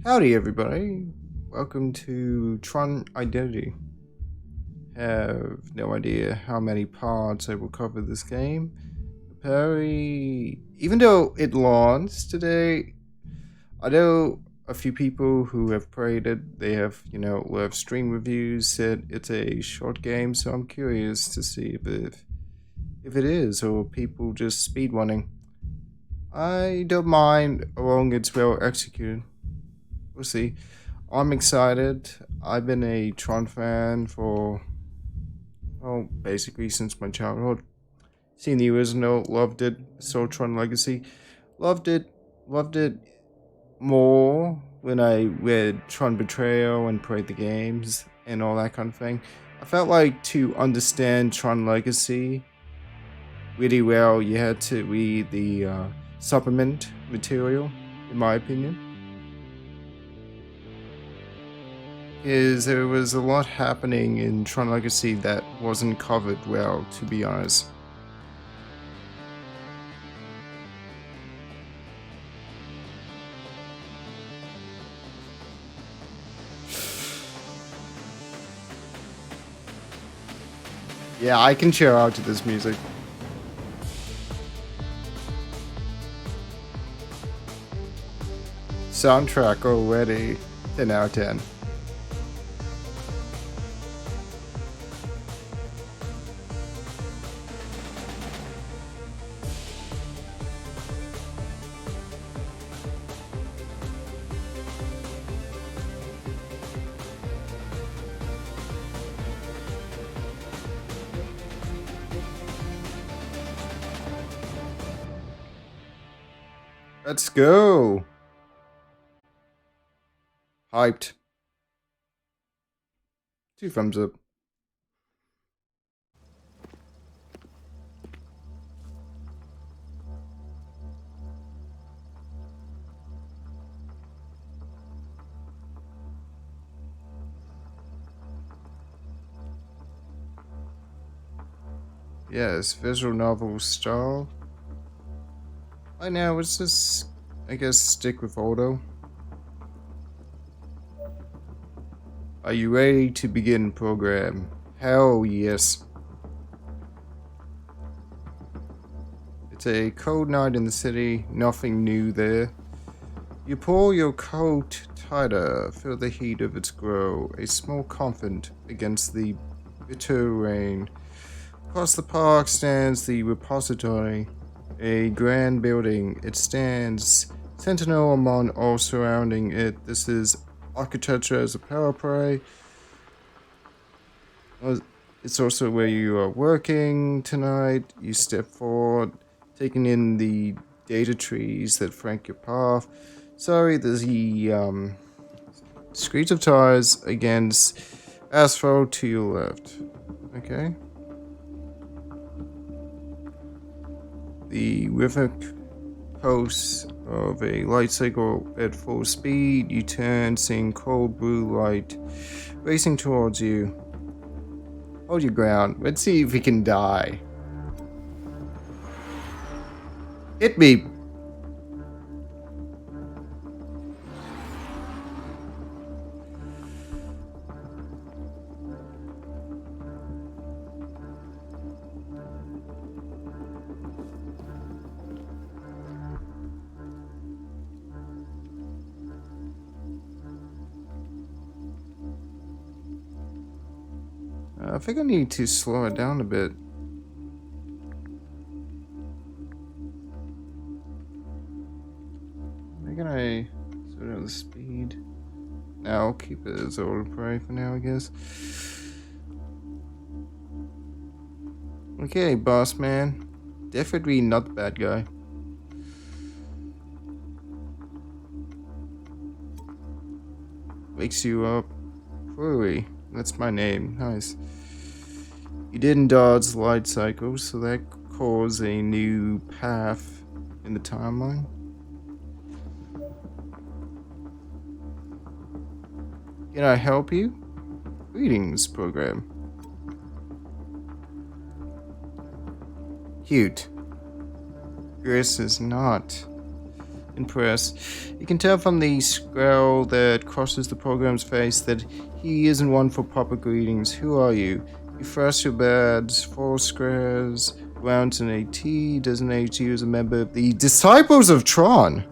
Howdy, everybody. Welcome to Tron Identity. Have no idea how many parts I will cover this game. Apparently, even though it launched today, I know a few people who have played it. They have, live stream reviews said it's a short game, so I'm curious to see if it is or people just speedrunning. I don't mind as long as it's well executed. We'll see. I'm excited. I've been a Tron fan for, basically since my childhood. Seen the original, loved it. Saw Tron Legacy, loved it, loved it more when I read Tron Betrayal and played the games and all that kind of thing. I felt like to understand Tron Legacy really well, you had to read the supplement material, in my opinion. Is there was a lot happening in Tron Legacy that wasn't covered well, to be honest. Yeah, I can chill out to this music. Soundtrack already 10 out of 10. Let's go. Hyped. 2 thumbs up. Yes, visual novel style. Right now, let's just, I guess, stick with auto. Are you ready to begin program? Hell yes. It's a cold night in the city, nothing new there. You pull your coat tighter, feel the heat of its glow, a small comfort against the bitter rain. Across the park stands the repository, a grand building. It stands sentinel among all surrounding it. This is architecture as a power play. It's also where you are working tonight. You step forward, taking in the data trees that flank your path. Sorry, there's the screech of tires against asphalt to your left. Okay. The rhythmic pulse of a light cycle at full speed. You turn, seeing cold blue light racing towards you. Hold your ground. Let's see if we can die. Hit me. I think I need to slow it down a bit. How can I slow down the speed? Now I'll keep it as auto play for now, I guess. Okay, boss man. Definitely not the bad guy. Wakes you up. Chloe. That's my name. Nice. You didn't dodge the light cycle, so that caused a new path in the timeline. Can I help you? Greetings, program. Cute. Chris is not impress. You can tell from the scowl that crosses the program's face that he isn't one for proper greetings. Who are you? You thrust your badge, 4 squares, rounds and a T, designate you as a member of the Disciples of Tron.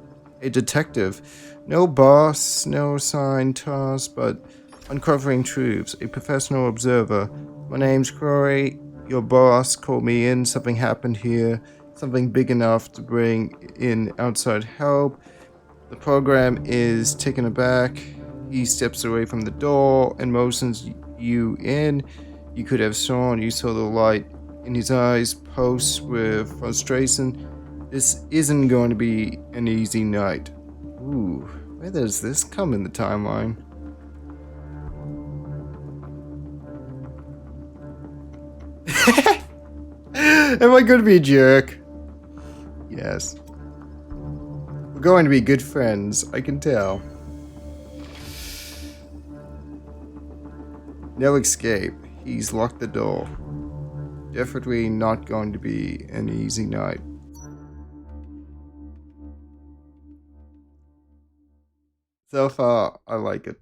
A detective. No boss, no assigned task, but uncovering truths. A professional observer. My name's Corey. Your boss called me in. Something happened here. Something big enough to bring in outside help. The program is taken aback. He steps away from the door and motions you in. You could have sworn you saw the light in his eyes pulse with frustration. This isn't going to be an easy night. Ooh, where does this come in the timeline? Am I going to be a jerk? Yes. We're going to be good friends, I can tell. No escape. He's locked the door. Definitely not going to be an easy night. So far, I like it.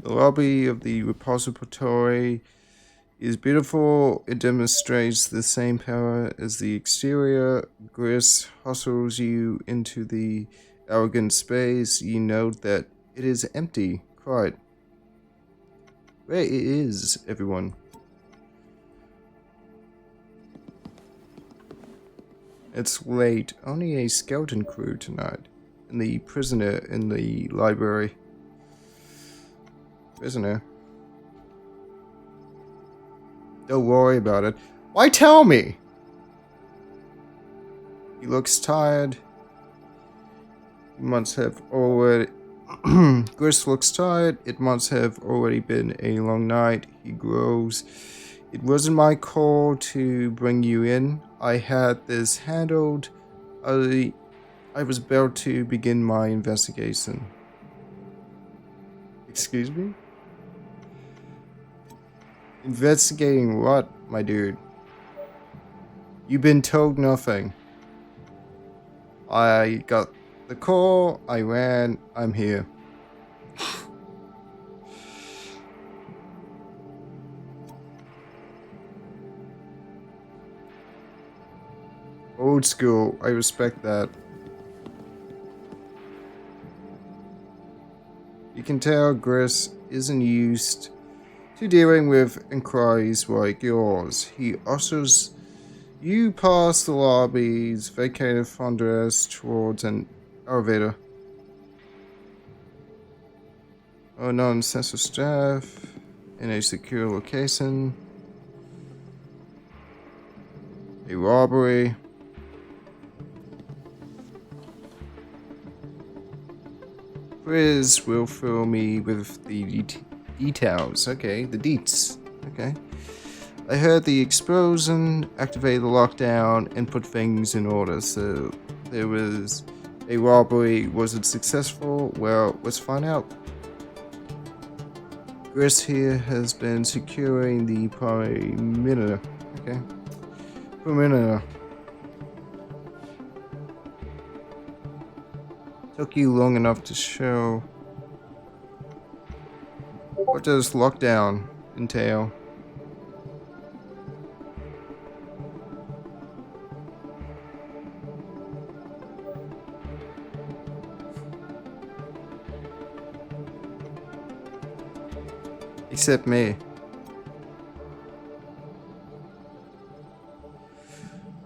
The lobby of the repository is beautiful. It demonstrates the same power as the exterior. Gris hustles you into the arrogant space. You note that it is empty. Quiet. Where is everyone? It's late. Only a skeleton crew tonight. And the prisoner in the library. Prisoner? Don't worry about it. Why tell me? He looks tired. He must have already... Gris looks tired. It must have already been a long night. He grows. It wasn't my call to bring you in. I had this handled. I was about to begin my investigation. Excuse me? Investigating what, my dude? You've been told nothing. I got the call, I ran, I'm here. Old school, I respect that. You can tell Gris isn't used to dealing with inquiries like yours. He ushers you past the lobbies, vacated front desk towards an elevator. Unknown sense of staff in a secure location. A robbery. Chris will fill me with the details. Okay, the deets. Okay. I heard the explosion, activated the lockdown, and put things in order. So there was a robbery. Was it successful? Well, let's find out. Gris here has been securing the perimeter. Okay. Perimeter. Took you long enough to show. What does lockdown entail? Except me.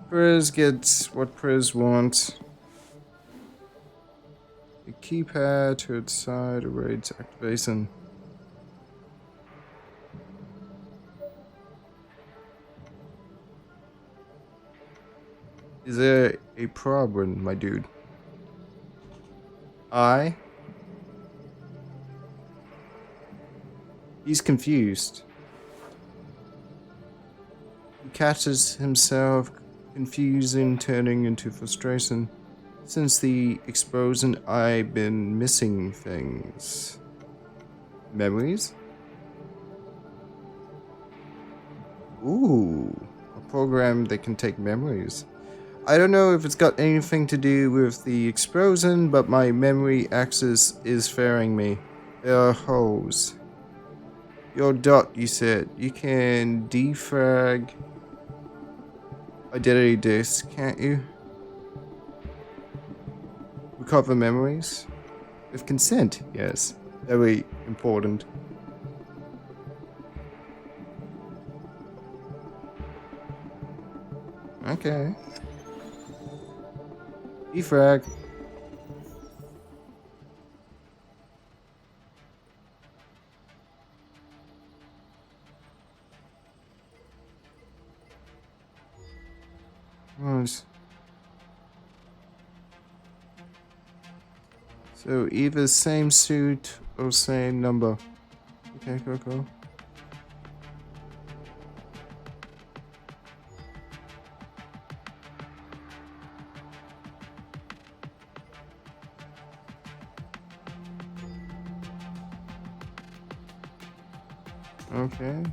Priz gets what Priz wants. The keypad to its side awaits activation. Is there a problem, my dude? He's confused. He catches himself confusing, turning into frustration. Since the explosion, I've been missing things. Memories? Ooh, a program that can take memories. I don't know if it's got anything to do with the explosion, but my memory access is failing me. There are holes. Your dot, you said. You can defrag identity disk, can't you? Recover memories? With consent, yes. Very important. Okay. Defrag. Nice. So either same suit or same number. Okay, go. Okay.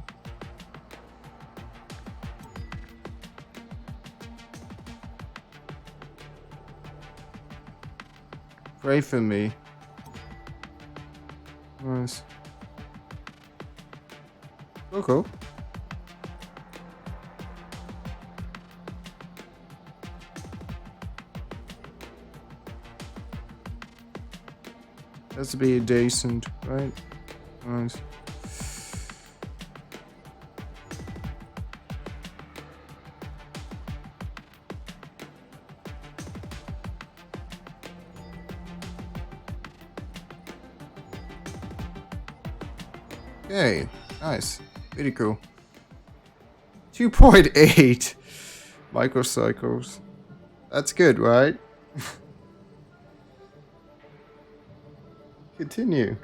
Pray for me. Nice. Cool. Has to be adjacent, right? Nice. Okay, nice. Pretty cool. 2.8 microcycles. That's good, right? Continue.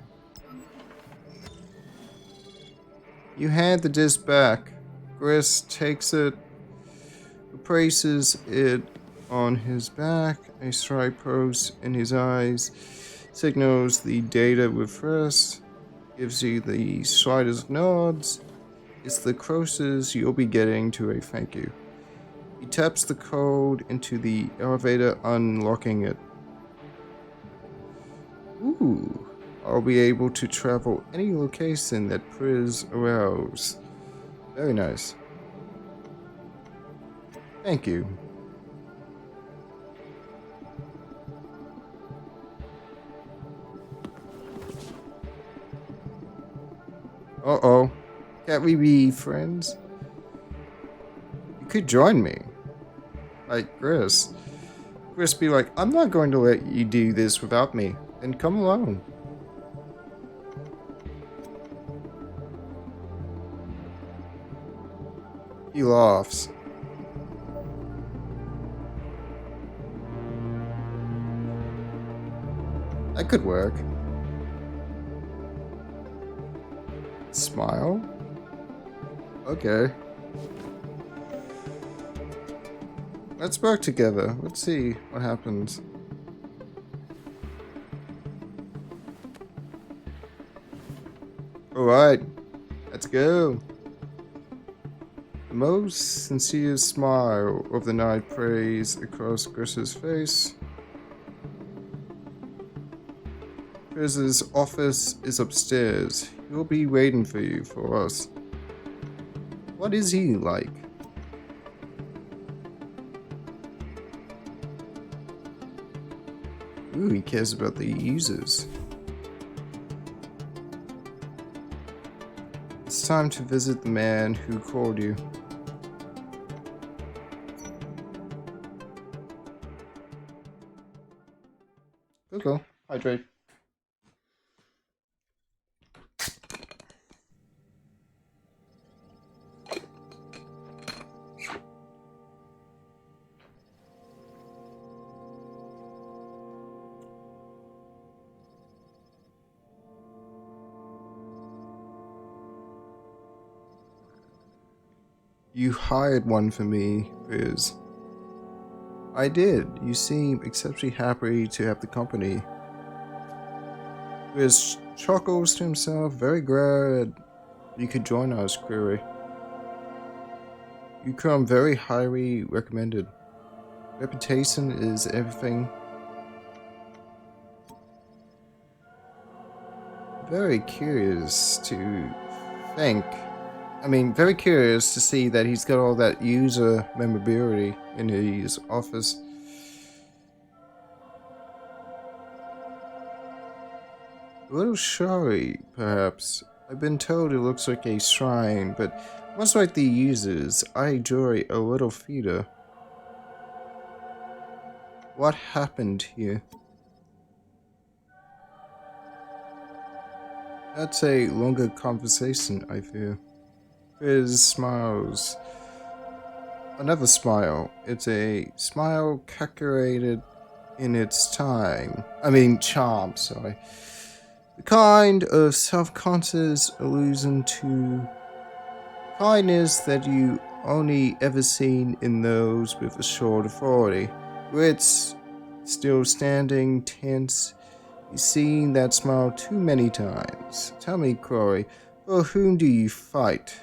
You hand the disc back. Chris takes it, places it on his back. A stripe pose in his eyes signals the data refresh. Gives you the slightest nods. It's the closest you'll be getting to a thank you. He taps the code into the elevator, unlocking it. Ooh, I'll be able to travel any location that Priz allows. Very nice. Thank you. Uh-oh. Can't we be friends? You could join me. Like Chris. Chris be like, I'm not going to let you do this without me. Then come alone. He laughs. That could work. Smile? Okay. Let's work together. Let's see what happens. Alright. Let's go. The most sincere smile of the night plays across Chris's face. Chris's office is upstairs. He'll be waiting for you, for us. What is he like? Ooh, he cares about the users. It's time to visit the man who called you. Go. Hydrate. You hired one for me, Riz. I did. You seem exceptionally happy to have the company. Riz chuckles to himself, very glad you could join us, Query. You come very highly recommended. Reputation is everything. Very curious to think. Very curious to see that he's got all that user memorability in his office. A little showy, perhaps. I've been told it looks like a shrine, but much like the users, I enjoy a little theater. What happened here? That's a longer conversation, I fear. Fizz smiles. Another smile. It's a smile calculated in its charm, sorry. The kind of self-conscious allusion to kindness that you only ever seen in those with a short authority. Wits, still standing, tense. You've seen that smile too many times. Tell me, Chloe, for whom do you fight?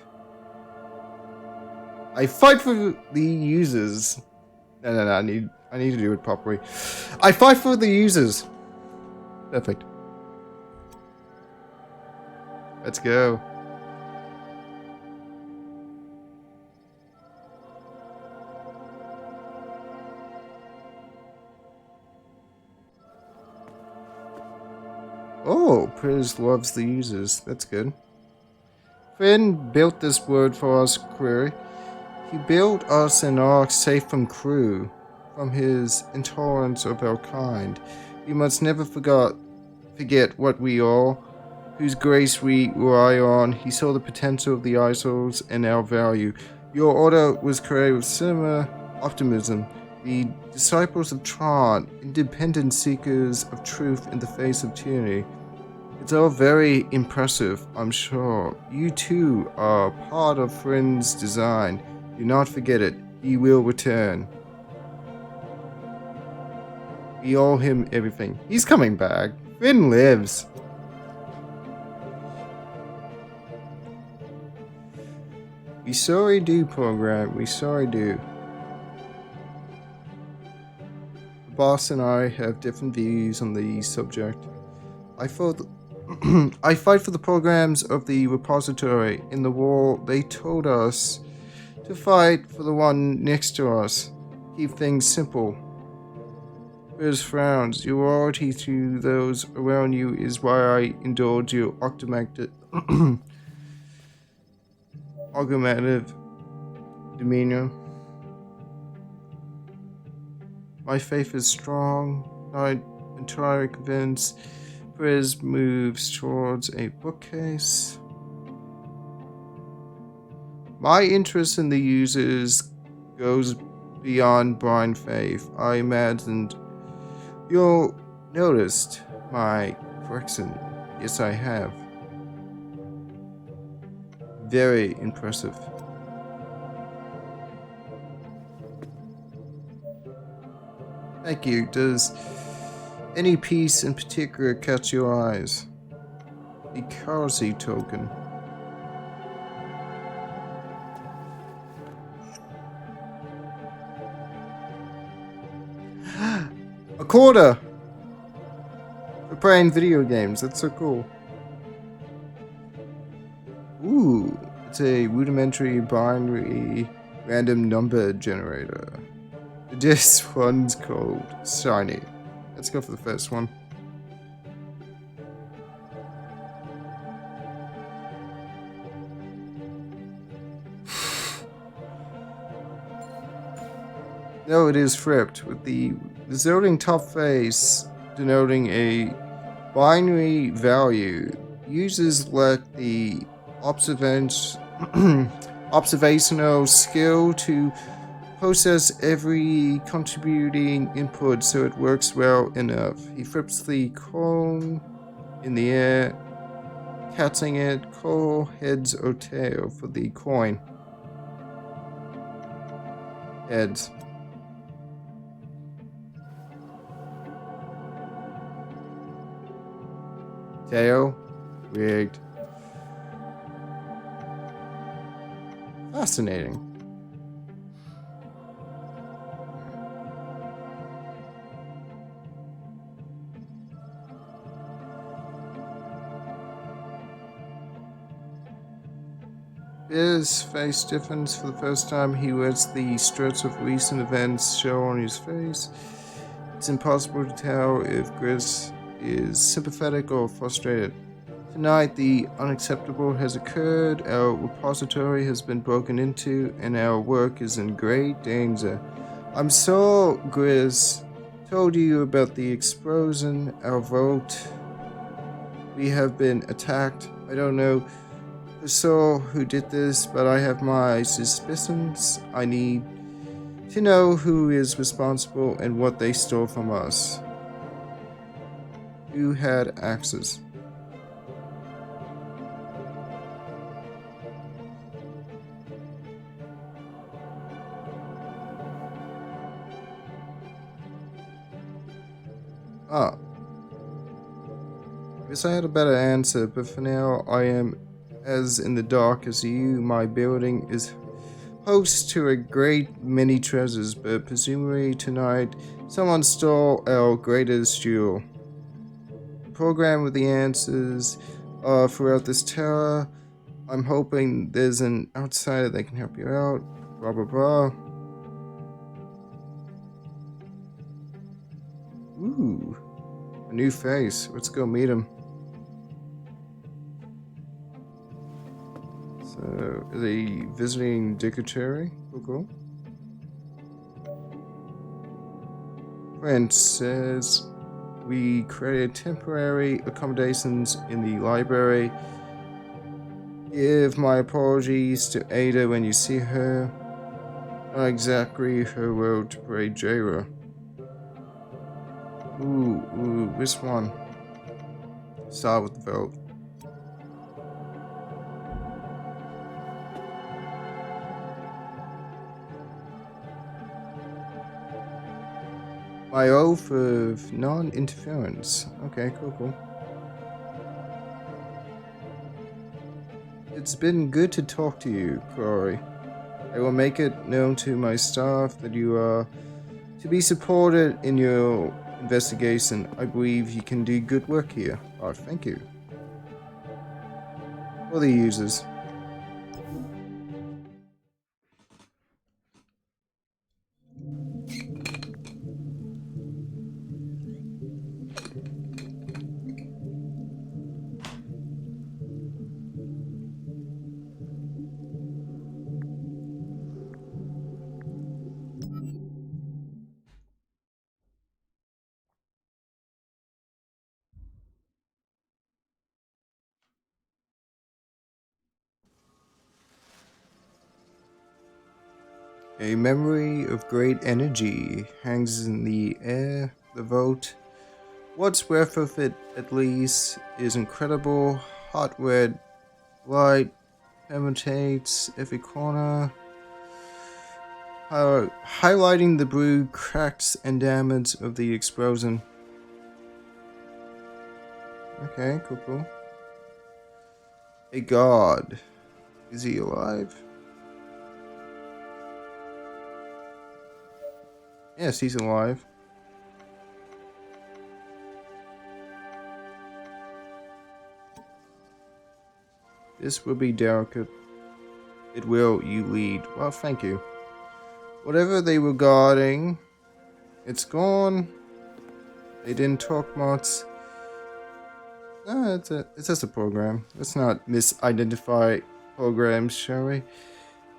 I fight for the users. No, I need to do it properly. I fight for the users. Perfect. Let's go. Oh, Priz loves the users. That's good. Finn built this word for us, Query. He built us an ark safe from crew, from his intolerance of our kind. We must never forget what we are, whose grace we rely on. He saw the potential of the isles and our value. Your order was created with similar optimism. The disciples of Tron, independent seekers of truth in the face of tyranny. It's all very impressive, I'm sure. You too are part of Friend's design. Do not forget it. He will return. We owe him everything. He's coming back. Finn lives. We sorry do, program. We sorry do. The boss and I have different views on the subject. I fight for the programs of the repository. In the war, they told us to fight for the one next to us. Keep things simple. There's frowns. Your loyalty to those around you is why I indulge your argumentative demeanor. My faith is strong, not entirely convinced. Priz moves towards a bookcase. My interest in the users goes beyond blind faith. I imagined you noticed my correction. Yes, I have. Very impressive. Thank you. Does any piece in particular catch your eyes? The currency token. A quarter! For playing video games, that's so cool. Ooh, it's a rudimentary binary random number generator. This one's called Shiny. Let's go for the first one. No, it is flipped, with the resulting top face denoting a binary value. Users lack the observational skill to process every contributing input so it works well enough. He flips the coin in the air, catching it, call, heads, or tail for the coin. Heads. Tail. Rigged. Fascinating. His face stiffens for the first time. He lets the stress of recent events show on his face. It's impossible to tell if Gris is sympathetic or frustrated. Tonight, the unacceptable has occurred, our repository has been broken into, and our work is in great danger. I'm so Gris told you about the explosion, our vote. We have been attacked. I don't know for sure who did this, but I have my suspicions. I need to know who is responsible and what they stole from us. Who had access? Ah, wish I had a better answer, but for now I am as in the dark as you. My building is host to a great many treasures, but presumably tonight someone stole our greatest jewel. Program with the answers throughout this tower. I'm hoping there's an outsider that can help you out. Blah blah blah. Ooh, a new face. Let's go meet him. So, is he visiting dignitary? Cool. Friend says we created temporary accommodations in the library. Give my apologies to Ada when you see her. Not exactly her world to parade Jayra. Ooh, which one? Start with the vote. My oath of non-interference. Okay, cool. It's been good to talk to you, Corey. I will make it known to my staff that you are to be supported in your investigation. I believe you can do good work here. Oh, thank you. For the users. A memory of great energy hangs in the air. The vote. What's worth of it, at least, is incredible. Hot red light permeates every corner, highlighting the blue cracks and damage of the explosion. Okay, cool. A god. Is he alive? Yes, he's alive. This will be delicate. It will, you lead. Well, thank you. Whatever they were guarding, it's gone. They didn't talk much. It's just a program. Let's not misidentify programs, shall we?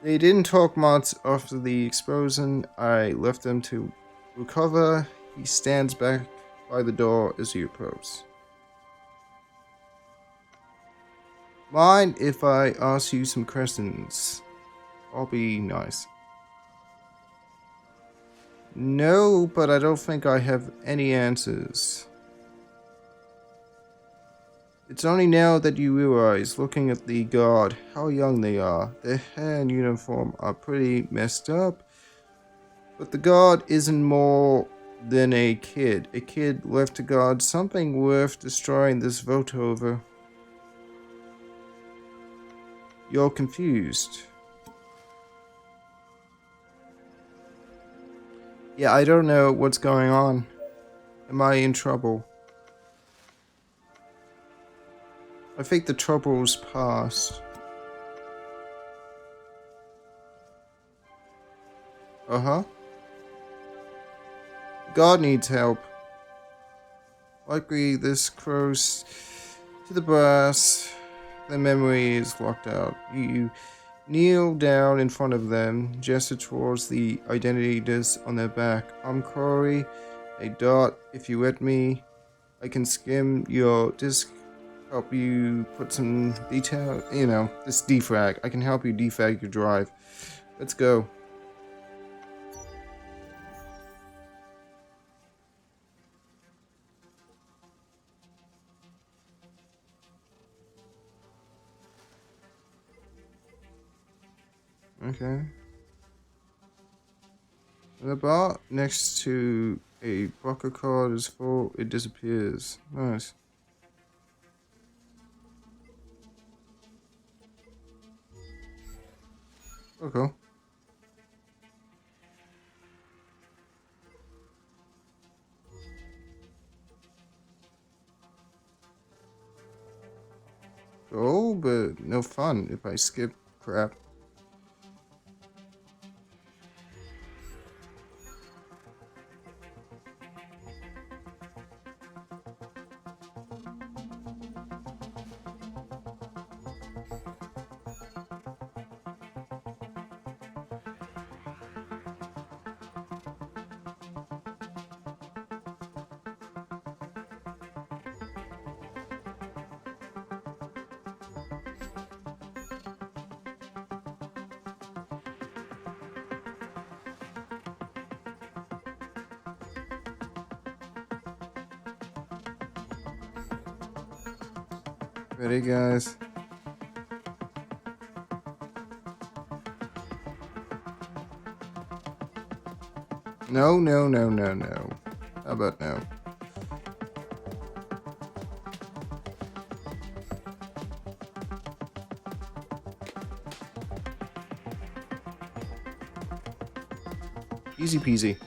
They didn't talk much after the explosion. I left them to recover. He stands back by the door as you approach. Mind if I ask you some questions? I'll be nice. No, but I don't think I have any answers. It's only now that you realize, looking at the guard, how young they are. Their hair and uniform are pretty messed up. But the guard isn't more than a kid. A kid left to guard something worth destroying this vote over. You're confused. Yeah, I don't know what's going on. Am I in trouble? I think the trouble's past. Uh-huh. God needs help. Likely this close to the brass. The memory is locked out. You kneel down in front of them, gesture towards the identity disc on their back. I'm Corey, a dot. If you let me, I can skim your disc, help you put some detail, this defrag. I can help you defrag your drive. Let's go. Okay. The bar next to a blocker card is full. It disappears. Nice. Okay. Oh, but no fun if I skip crap. Ready, guys? No, no, no, no, no. How about now? Easy peasy.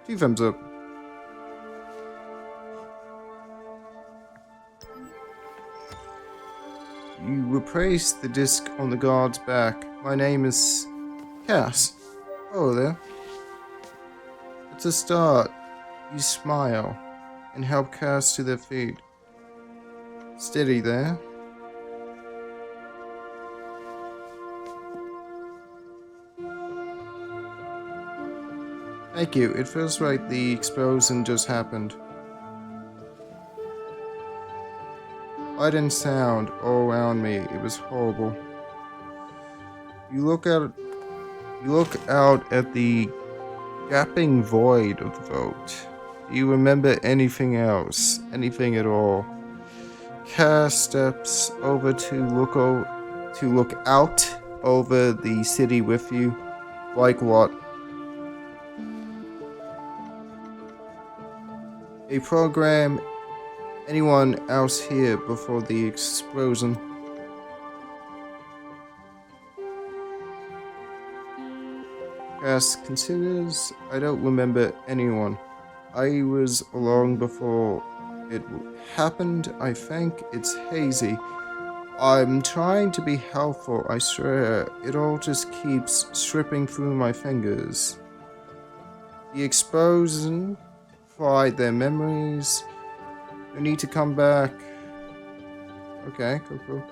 2 thumbs up. You replace the disc on the guard's back. My name is Cass. Oh, there. It's a start. You smile and help Cass to their feet. Steady there. Thank you. It feels like the explosion just happened. Light and sound all around me. It was horrible. You look out at the gaping void of the vault. Do you remember anything else? Anything at all? Cass steps over to look out over the city with you. Like what? A program. Anyone else here before the explosion? Cass considers. I don't remember anyone. I was along before it happened. I think it's hazy. I'm trying to be helpful, I swear. It all just keeps stripping through my fingers. The explosion fried their memories. You need to come back. Okay, cool.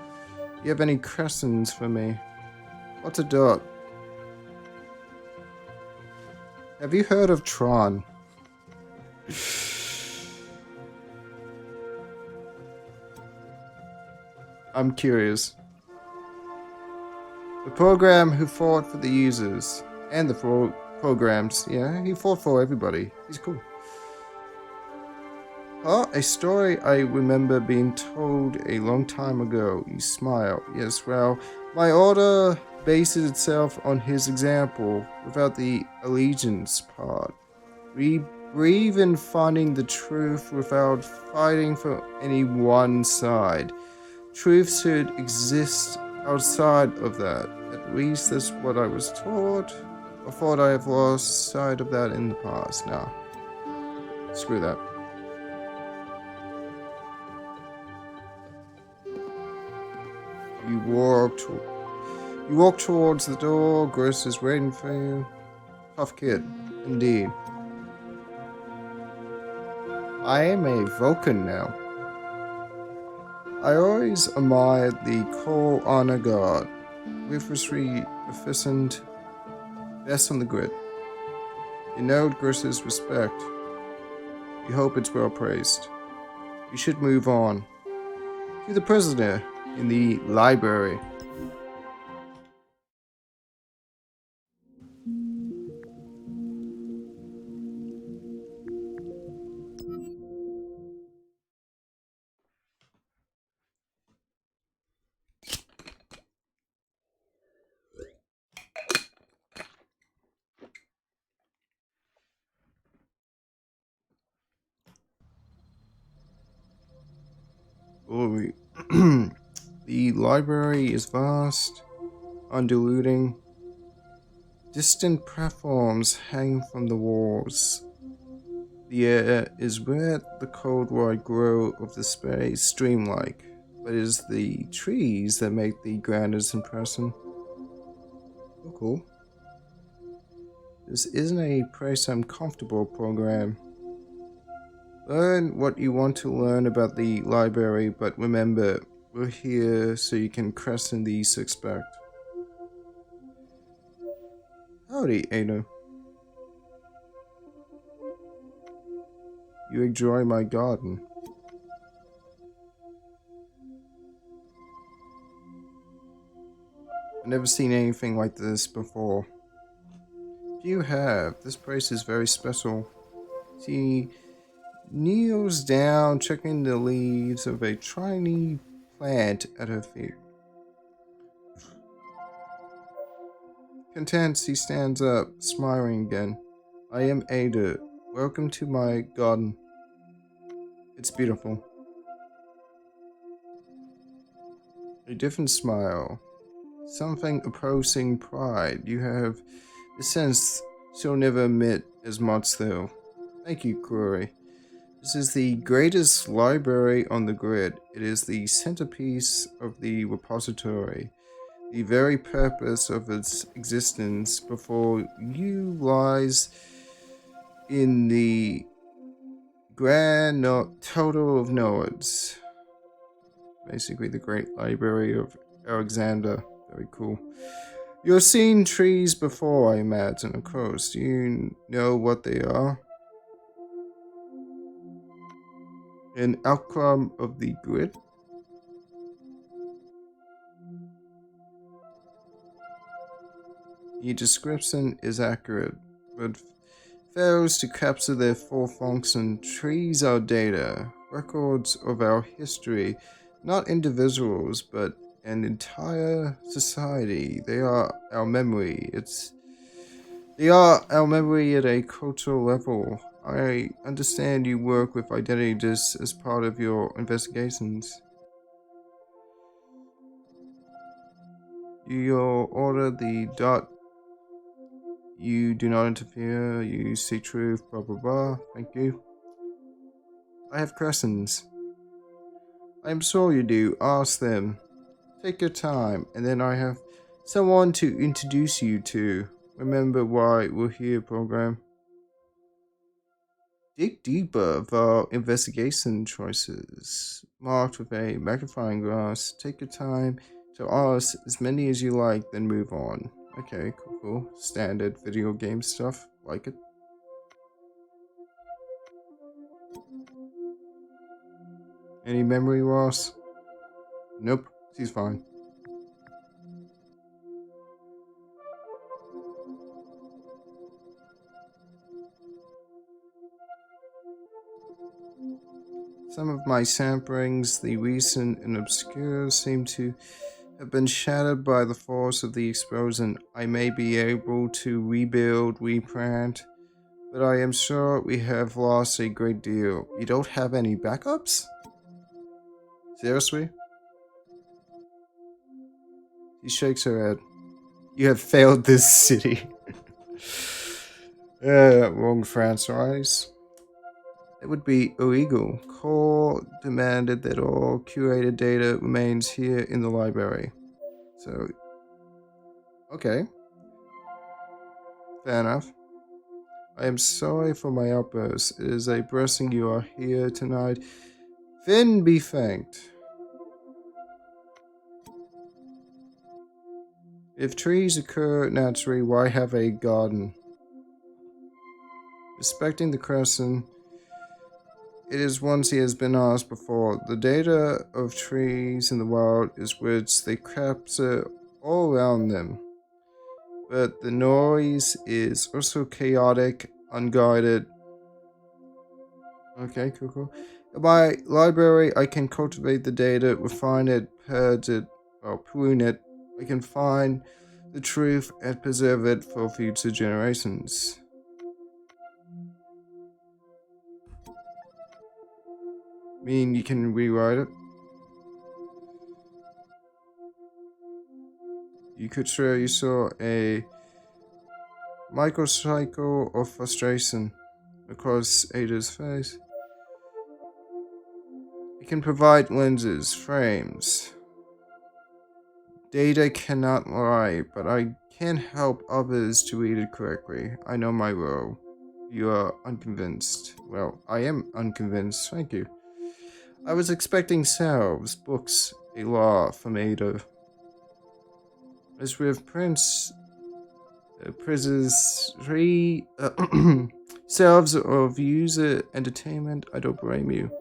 You have any questions for me? What's a dot? Have you heard of Tron? I'm curious. The program who fought for the users and the programs. Yeah, he fought for everybody. He's cool. Oh, a story I remember being told a long time ago. You smile. Yes, well, my order bases itself on his example, without the allegiance part. We believe in finding the truth without fighting for any one side. Truth should exist outside of that. At least that's what I was taught. I thought I have lost sight of that in the past. Nah. Screw that. You You walk towards the door, Gross is waiting for you. Tough kid, indeed. I am a Vulcan now. I always admired the Call Honor Guard, ruthlessly efficient, best on the grid. You know Gross's respect. You hope it's well praised. You should move on. To the prisoner in the library. Oh, the library is vast, undulating. Distant platforms hang from the walls. The air is wet, the cold wide glow of the space dreamlike, but it is the trees that make the grandest impression. Oh, cool. This isn't a place I'm comfortable program. Learn what you want to learn about the library, but remember, we're here so you can question the suspect. Howdy, Ada. You enjoy my garden. I've never seen anything like this before. If you have, this place is very special. She kneels down, checking the leaves of a tiny plant at her feet. Content, she stands up, smiling again. I am Ada. Welcome to my garden. It's beautiful. A different smile. Something approaching pride. You have the sense she'll never admit as much though. Thank you, Corey. This is the greatest library on the grid. It is the centerpiece of the repository. The very purpose of its existence before you lies in the grand total of nodes. Basically, the Great Library of Alexander. Very cool. You've seen trees before, I imagine, of course. Do you know what they are? An outcome of the grid? The description is accurate, but fails to capture their full function. Trees are data, records of our history, not individuals, but an entire society. They are our memory. They are our memory at a cultural level. I understand you work with identity discs as part of your investigations. You order the dot. You do not interfere. You seek truth. Blah blah blah. Thank you. I have questions. I am sure you do. Ask them. Take your time, and then I have someone to introduce you to. Remember why we're here, program. Dig deeper of our investigation choices. Marked with a magnifying glass. Take your time to ask as many as you like, then move on. Okay, cool. Standard video game stuff. Like it. Any memory loss? Nope, she's fine. Some of my samplings, the recent and obscure, seem to have been shattered by the force of the explosion. I may be able to rebuild, replant, but I am sure we have lost a great deal. You don't have any backups? Seriously? She shakes her head. You have failed this city. Wrong franchise. It would be illegal. Core demanded that all curated data remains here in the library. So, Okay, fair enough. I am sorry for my outburst. It is a blessing you are here tonight. Finn be thanked. If trees occur naturally, why have a garden? Respecting the crescent, it is once he has been asked before. The data of trees in the wild is rich. They capture all around them. But the noise is also chaotic, unguided. Okay, cool. In my library, I can cultivate the data, refine it, purge it, or prune it. I can find the truth and preserve it for future generations. Mean you can rewrite it? You could show you saw a microcycle of frustration across Ada's face. It can provide lenses, frames. Data cannot lie, but I can't help others to read it correctly. I know my role. You are unconvinced. Well, I am unconvinced, thank you. I was expecting salves, books, a law from Ada. As with Prince's three salves of user entertainment, I don't blame you.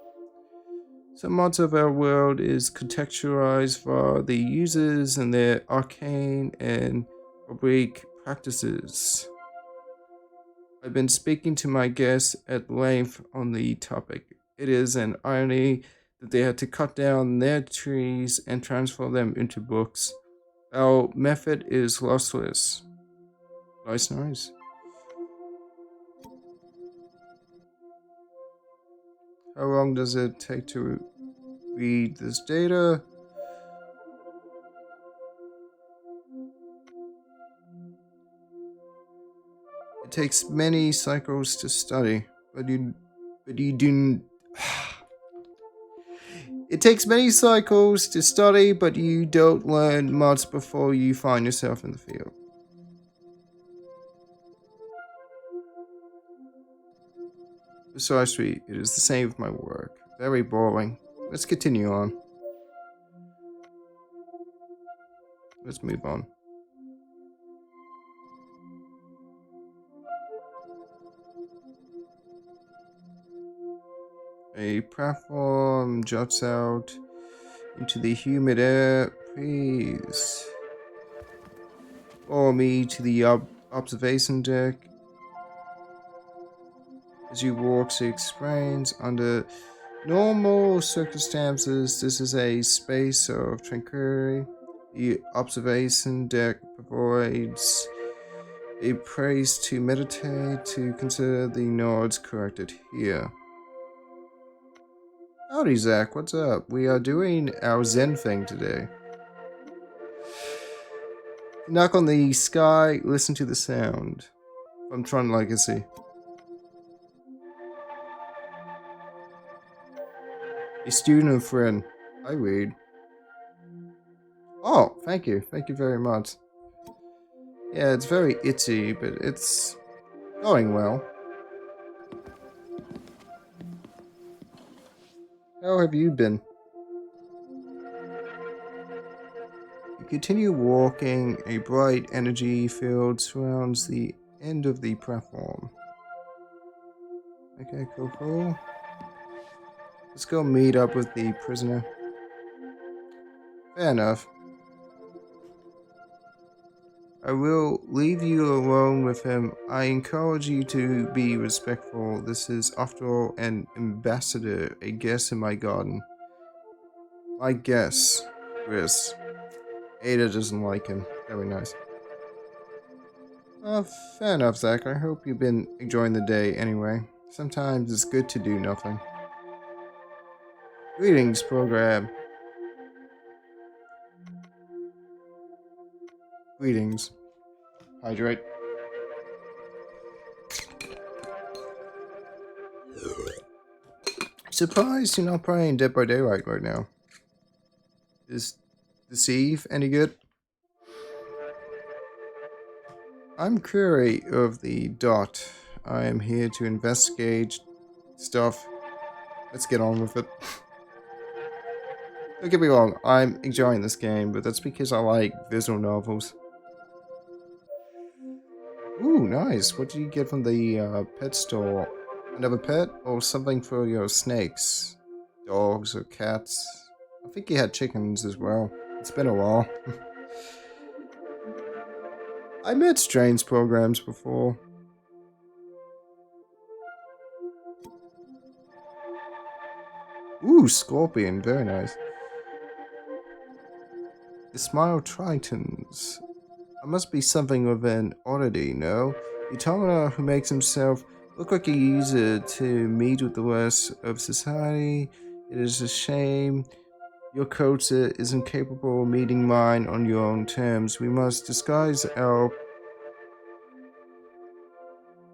So much of our world is contextualized for the users and their arcane and oblique practices. I've been speaking to my guests at length on the topic. It is an irony that they had to cut down their trees and transform them into books. Our method is lossless. Nice. How long does it take to read this data? It takes many cycles to study, but you do. It takes many cycles to study, but you don't learn much before you find yourself in the field. Precisely, it is the same with my work. Very boring. Let's continue on. Let's move on. A platform juts out into the humid air. Please follow me to the observation deck. As you walk, she explains, under normal circumstances, this is a space of tranquility. The observation deck provides a place to meditate, to consider the nodes corrected here. Howdy, Zach, what's up? We are doing our Zen thing today. Knock on the sky, listen to the sound. From Tron Legacy. A student and friend. I read. Oh, thank you. Thank you very much. Yeah, it's very itchy, but it's going well. How have you been? You continue walking. A bright energy field surrounds the end of the platform. Okay, cool. Let's go meet up with the prisoner. Fair enough. I will leave you alone with him. I encourage you to be respectful. This is, after all, an ambassador, a guest in my garden. My guess, Chris. Ada doesn't like him. Very nice. Fair enough, Zach. I hope you've been enjoying the day anyway. Sometimes it's good to do nothing. Greetings, program. Greetings. Hydrate. Surprised you're not playing Dead by Daylight right now. Is Deceive any good? I'm Curry of the Dot. I am here to investigate stuff. Let's get on with it. Don't get me wrong, I'm enjoying this game, but that's because I like visual novels. Ooh, nice. What did you get from the pet store? Another pet or something for your snakes? Dogs or cats? I think you had chickens as well. It's been a while. I met strange programs before. Ooh, scorpion. Very nice. The smile tritons. I must be something of an oddity, no? The automata who makes himself look like a user to meet with the rest of society. It is a shame your culture is incapable of meeting mine on your own terms. We must disguise our...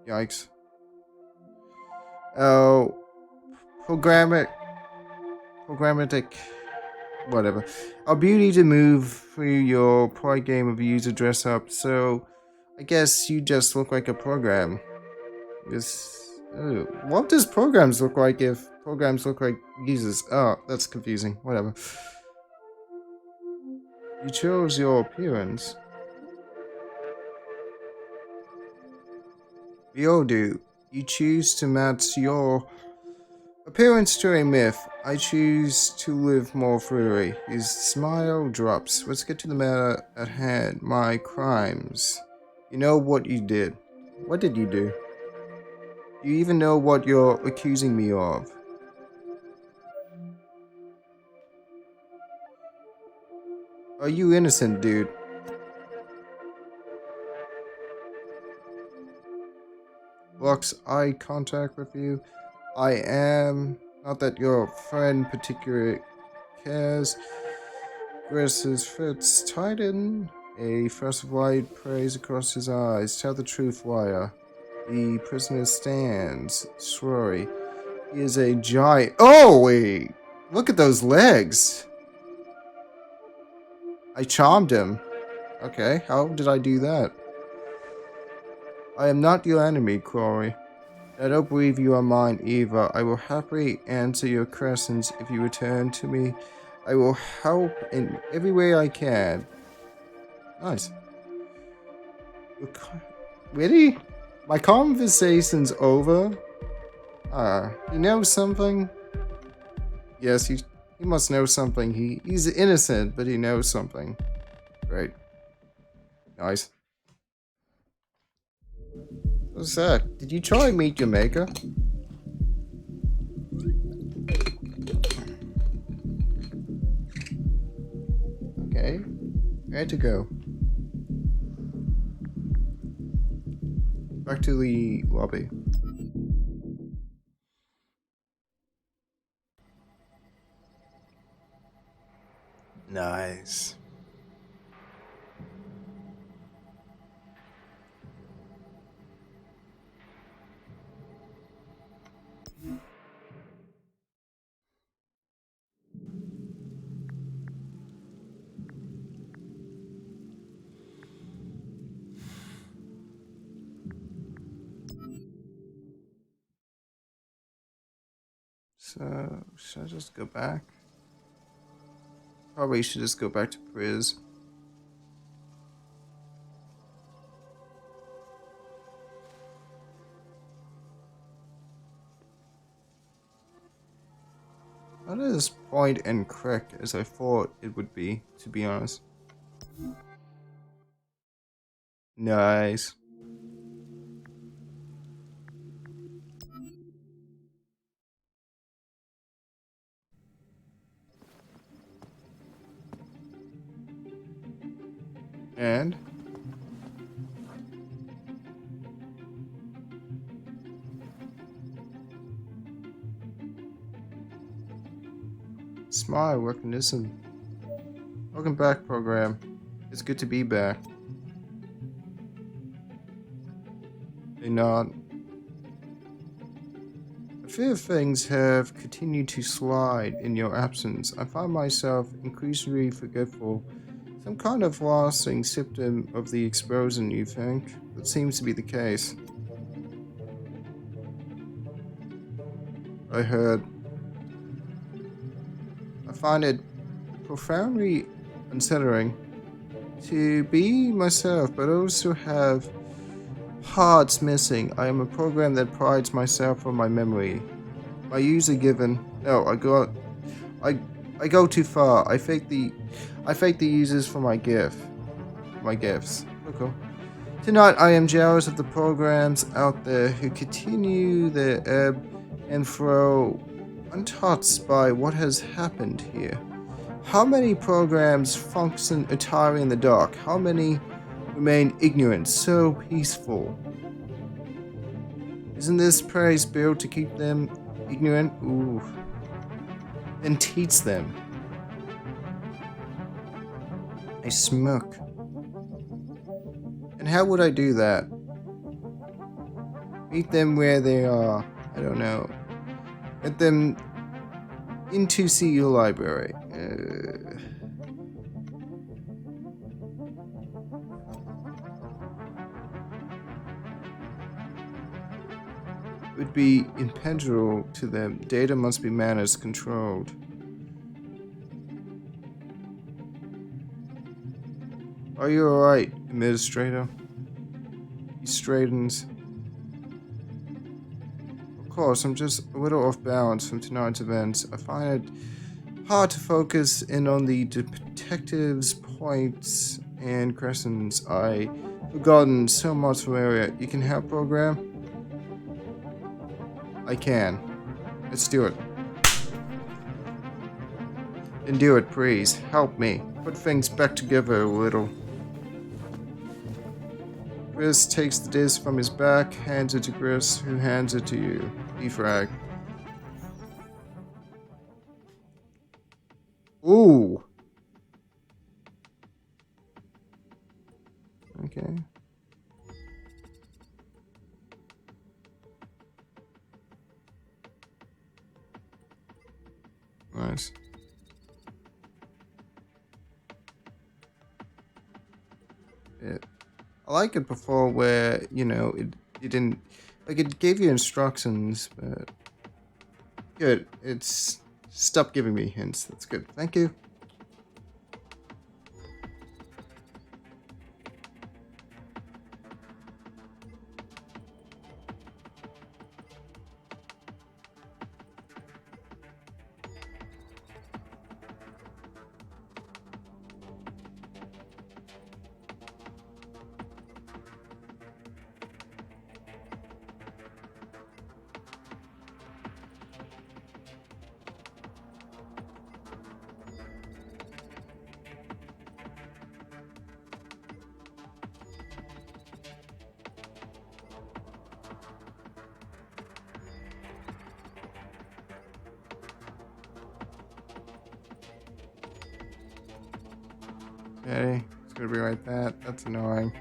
Yikes. Our programmatic... Whatever. Our beauty to move through your polite game of user dress up, so I guess you just look like a program. What does programs look like if programs look like users? Oh, that's confusing. Whatever. You chose your appearance. We all do. You choose to match your appearance to a myth. I choose to live more freely. His smile drops. Let's get to the matter at hand. My crimes. You know what you did. What did you do? Do you even know what you're accusing me of? Are you innocent, dude? Locks eye contact with you. I am. Not that your friend particularly cares. Gris's fits tighten. A flash of light prays across his eyes. Tell the truth, liar. The prisoner stands. Sorry. He is a giant. Oh, wait. Look at those legs. I charmed him. Okay, how did I do that? I am not your enemy, Corey. I don't believe you are mine either. I will happily answer your questions if you return to me. I will help in every way I can. Nice. Really? My conversation's over? He knows something? Yes, he must know something. He's innocent, but he knows something. Great. Nice. What's that? Did you try and meet your maker? Okay. Where to go? Back to the lobby. Nice. So, should I just go back? Probably should just go back to Priz. Not as point and correct as I thought it would be, to be honest. Nice. And? Smile recognition. Welcome back, program. It's good to be back. They nod. I fear things have continued to slide in your absence. I find myself increasingly forgetful. Some kind of lasting symptom of the explosion, you think? That seems to be the case. I heard. I find it profoundly unsettling to be myself, but also have parts missing. I am a program that prides myself on my memory. My user given. No, I go too far. I fake the users for my gifts. Okay. Tonight I am jealous of the programs out there who continue their ebb and flow, untouched by what has happened here. How many programs function entirely in the dark? How many remain ignorant, so peaceful? Isn't this praise built to keep them ignorant? Ooh. Then teach them. I smirk. And how would I do that? Meet them where they are. I don't know. Get them into see your library. Would be impenetrable to them. Data must be managed, controlled. Are you alright, administrator? He straightens. Of course, I'm just a little off balance from tonight's events. I find it hard to focus in on the detective's points and crescents. I've forgotten so much familiar. You can help, program? I can. Let's do it. Then do it, please. Help me. Put things back together a little. Chris takes the disc from his back, hands it to Chris, who hands it to you. Defrag. Ooh. Okay. Nice. I like it before where, you know, it didn't, like, it gave you instructions, but good. It's stopped giving me hints. That's good. Thank you. Okay, it's gonna be like that. That's annoying.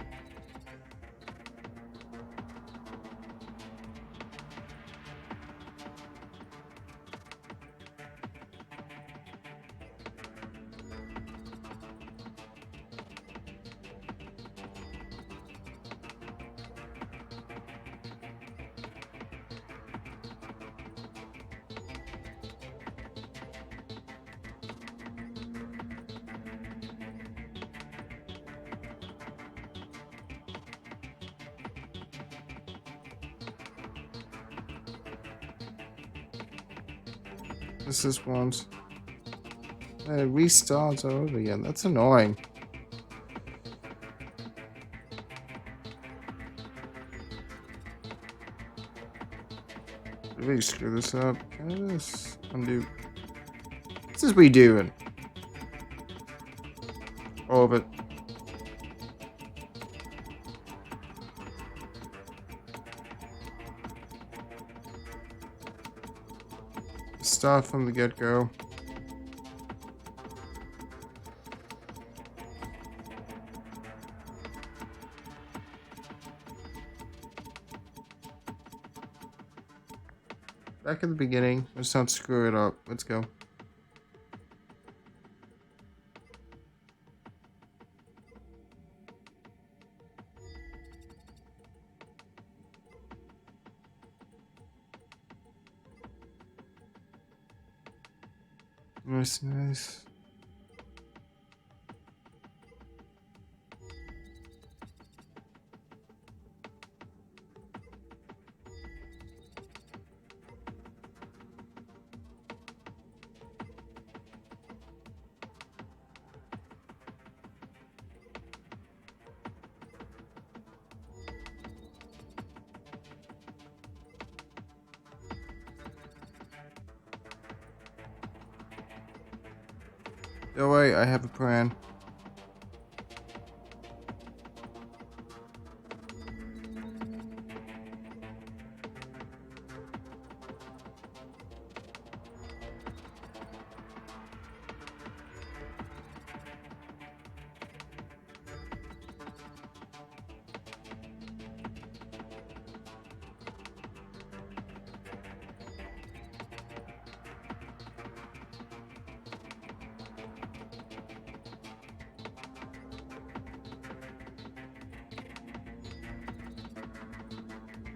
This is once. It restarts over again. That's annoying. Did we screw this up? Can I just undo? What's this redoing? All of it. Start from the get-go. Back at the beginning. Let's not screw it up. Let's go. Nice, nice. Don't worry, I have a plan.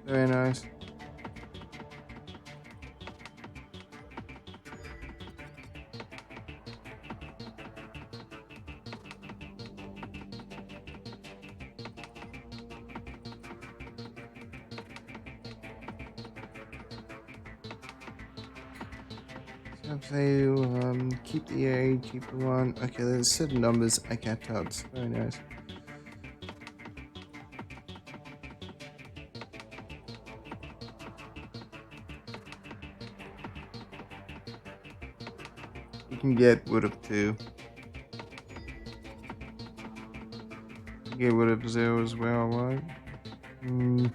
Very nice. Say, keep the A, keep the 1. Okay, there's certain numbers I can't touch. Very nice. You can get rid of 2. You get rid of 0 as well, right? Hmm.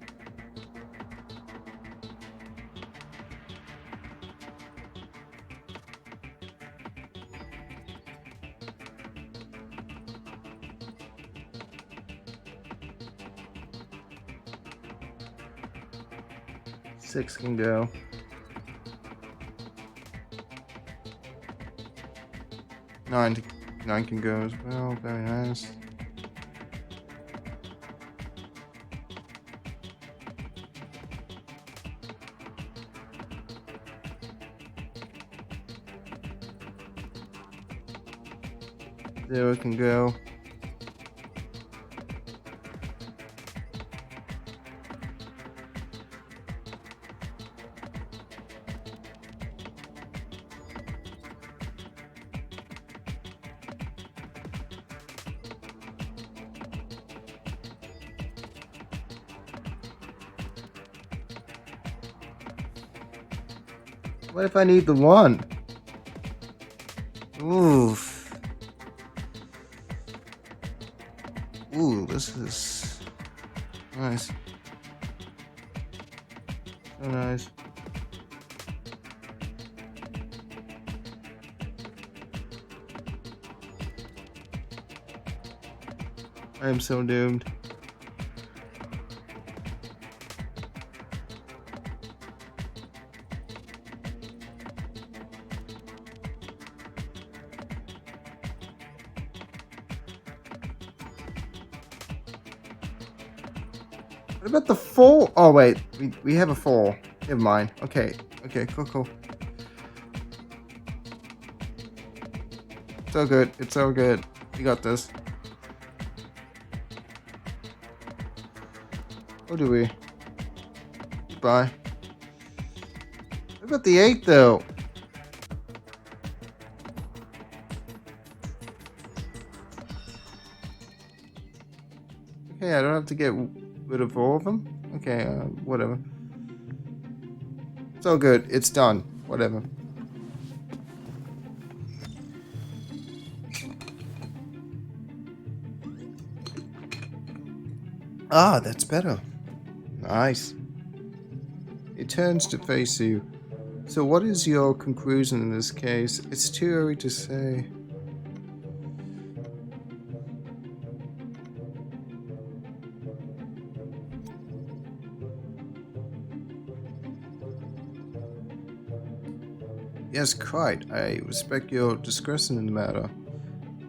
Six can go. 9 can go as well. Very nice. Zero can go. What if I need the 1? Oof. Ooh, this is nice. So nice. I am so doomed. What about the 4? Oh wait, we have a 4. Never mind. Okay, cool. It's all good. It's all good. We got this. Or do we? Goodbye. What about the 8 though? Okay, I don't have to get rid of all of them? Okay, whatever. It's all good. It's done. Whatever. Ah, that's better. Nice. It turns to face you. So what is your conclusion in this case? It's too early to say. Yes, quite. I respect your discretion in the matter.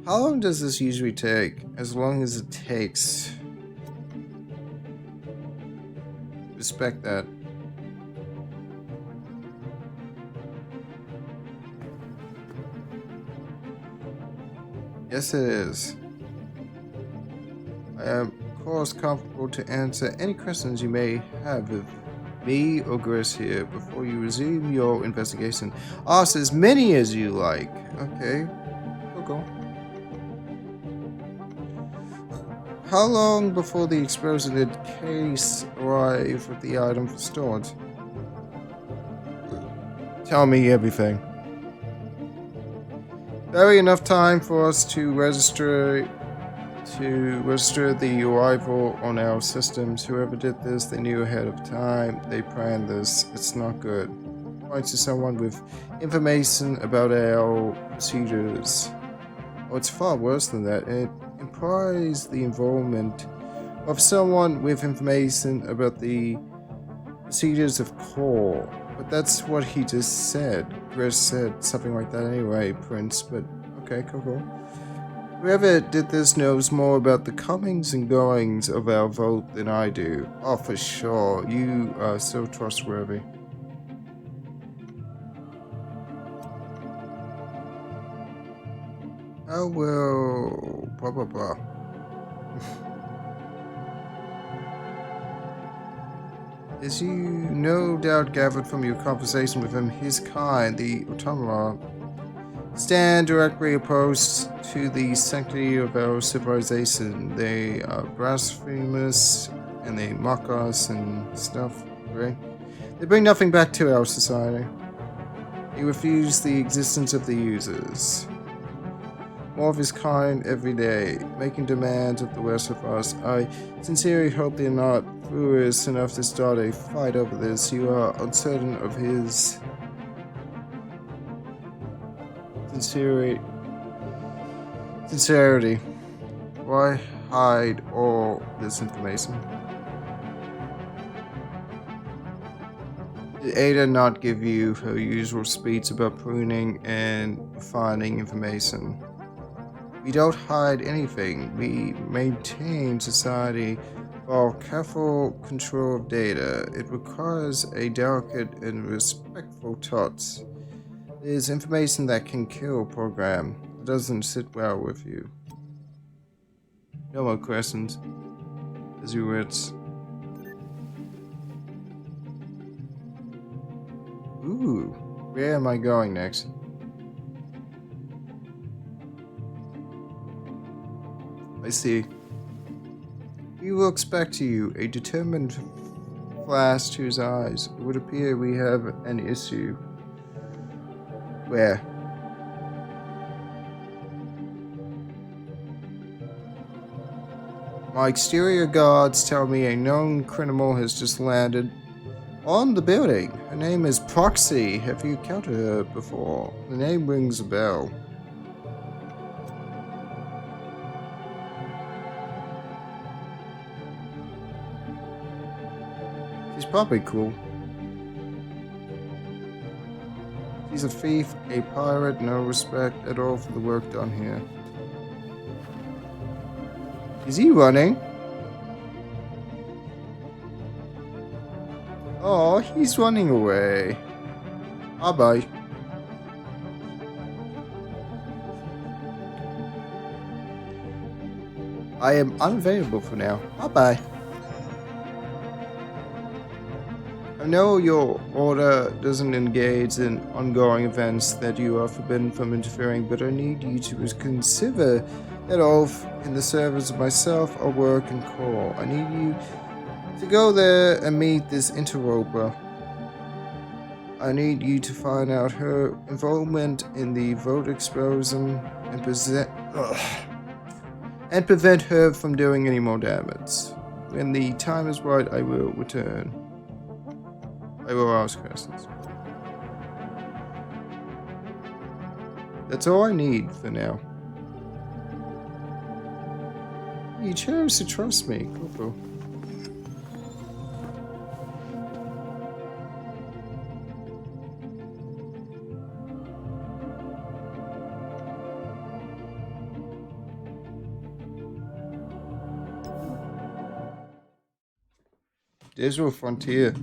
How long does this usually take? As long as it takes. Respect that. Yes, it is. I am, of course, comfortable to answer any questions you may have of me or Gris here before you resume your investigation. Ask as many as you like. Okay, go. How long before the explosion did Case arrive with the item for storage? Tell me everything. Barely enough time for us to register the arrival on our systems. Whoever did this, they knew ahead of time. They planned this. It's not good. Point to someone with information about our procedures. Oh, it's far worse than that. It implies the involvement of someone with information about the procedures of core. But that's what he just said. Chris said something like that anyway, Prince, but okay, cool. Whoever did this knows more about the comings and goings of our vote than I do. Oh, for sure. You are so trustworthy. Oh, well, blah, blah, blah. As you no doubt gathered from your conversation with him, his kind, the Automata, stand directly opposed to the sanctity of our civilization. They are blasphemous and they mock us and stuff, right? They bring nothing back to our society. They refuse the existence of the users. More of his kind every day, making demands of the rest of us. I sincerely hope they're not furious enough to start a fight over this. You are uncertain of his sincerity. Why hide all this information? Did Ada not give you her usual speech about pruning and refining information? We don't hide anything. We maintain society while careful control of data. It requires a delicate and respectful touch. There's information that can kill program. It doesn't sit well with you. No more questions. As you wits. Ooh, where am I going next? I see. He looks back to you, a determined flash to his eyes. It would appear we have an issue. Where? My exterior guards tell me a known criminal has just landed on the building. Her name is Proxy. Have you encountered her before? The name rings a bell. She's probably cool. She's a thief, a pirate, no respect at all for the work done here. Is he running? Oh, he's running away. Bye-bye. I am unavailable for now. Bye-bye. I know your order doesn't engage in ongoing events that you are forbidden from interfering, but I need you to consider that oath in the service of myself, our work, and core. I need you to go there and meet this interloper. I need you to find out her involvement in the vote explosion and prevent her from doing any more damage. When the time is right, I will return. I will ask questions. That's all I need for now. You chose to trust me, Coco. Digital Frontier.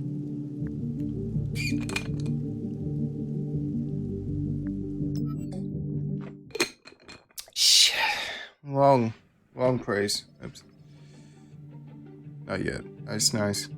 Shit. Long, long praise. Oops. Not yet. Nice, nice.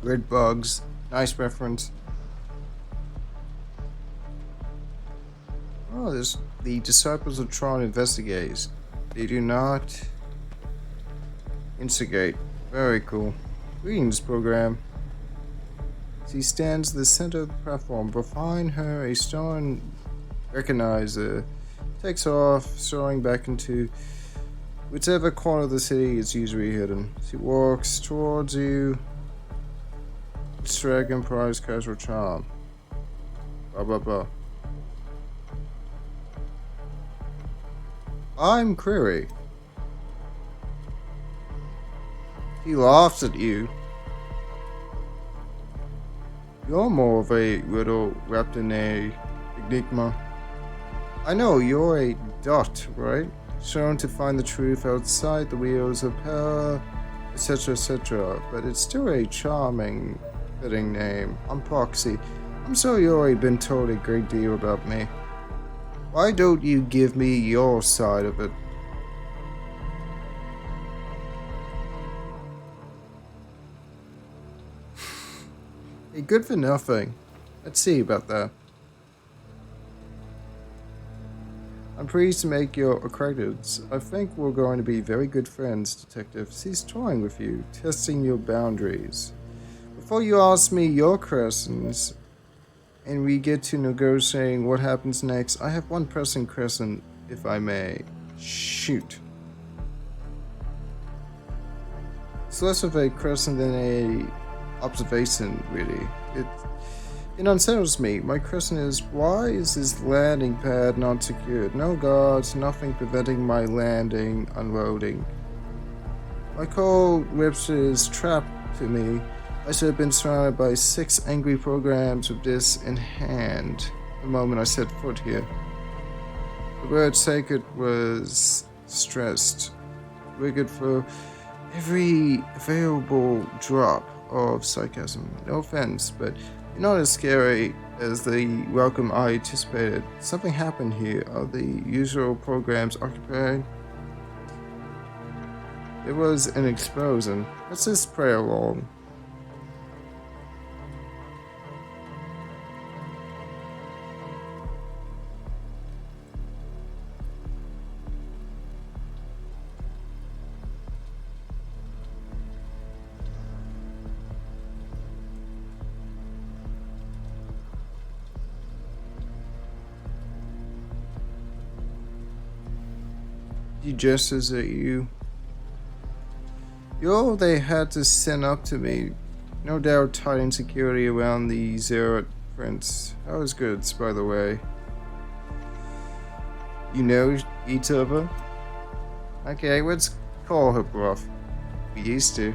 Red bugs. Nice reference. Oh, there's the Disciples of Tron investigates. They do not instigate. Very cool. Greetings, program. She stands at the center of the platform. Behind her, a stone recognizer takes off, soaring back into whichever corner of the city is usually hidden. She walks towards you. It's Dragon Prize Casual Charm. Blah blah blah. I'm Query. He laughs at you. You're more of a riddle wrapped in a enigma. I know, you're a dot, right? Shown to find the truth outside the wheels of power, etc., etc. But it's still a charming, fitting name. I'm Proxy. I'm sorry you've already been told a great deal about me. Why don't you give me your side of it? Hey, good for nothing. Let's see about that. I'm pleased to make your acquaintance. I think we're going to be very good friends, Detective. She's toying with you, testing your boundaries. Before you ask me your questions, and we get to negotiating what happens next, I have one pressing question, if I may. Shoot. It's less of a question than a observation, really. It unsettles me. My question is, why is this landing pad not secured? No guards, nothing preventing my landing, unloading. My cold lips is trapped to me. I should have been surrounded by 6 angry programs with this in hand the moment I set foot here. The word sacred was stressed, wicked for every available drop of sarcasm. No offense, but you're not as scary as the welcome I anticipated. Something happened here. Are the usual programs occupied? It was an explosion. Let's just pray along. He gestures at you. You're all they had to send up to me. No doubt tightening security around the Zerat Prince. How was goods, by the way? You know each other? Okay, let's call her bluff. We used to.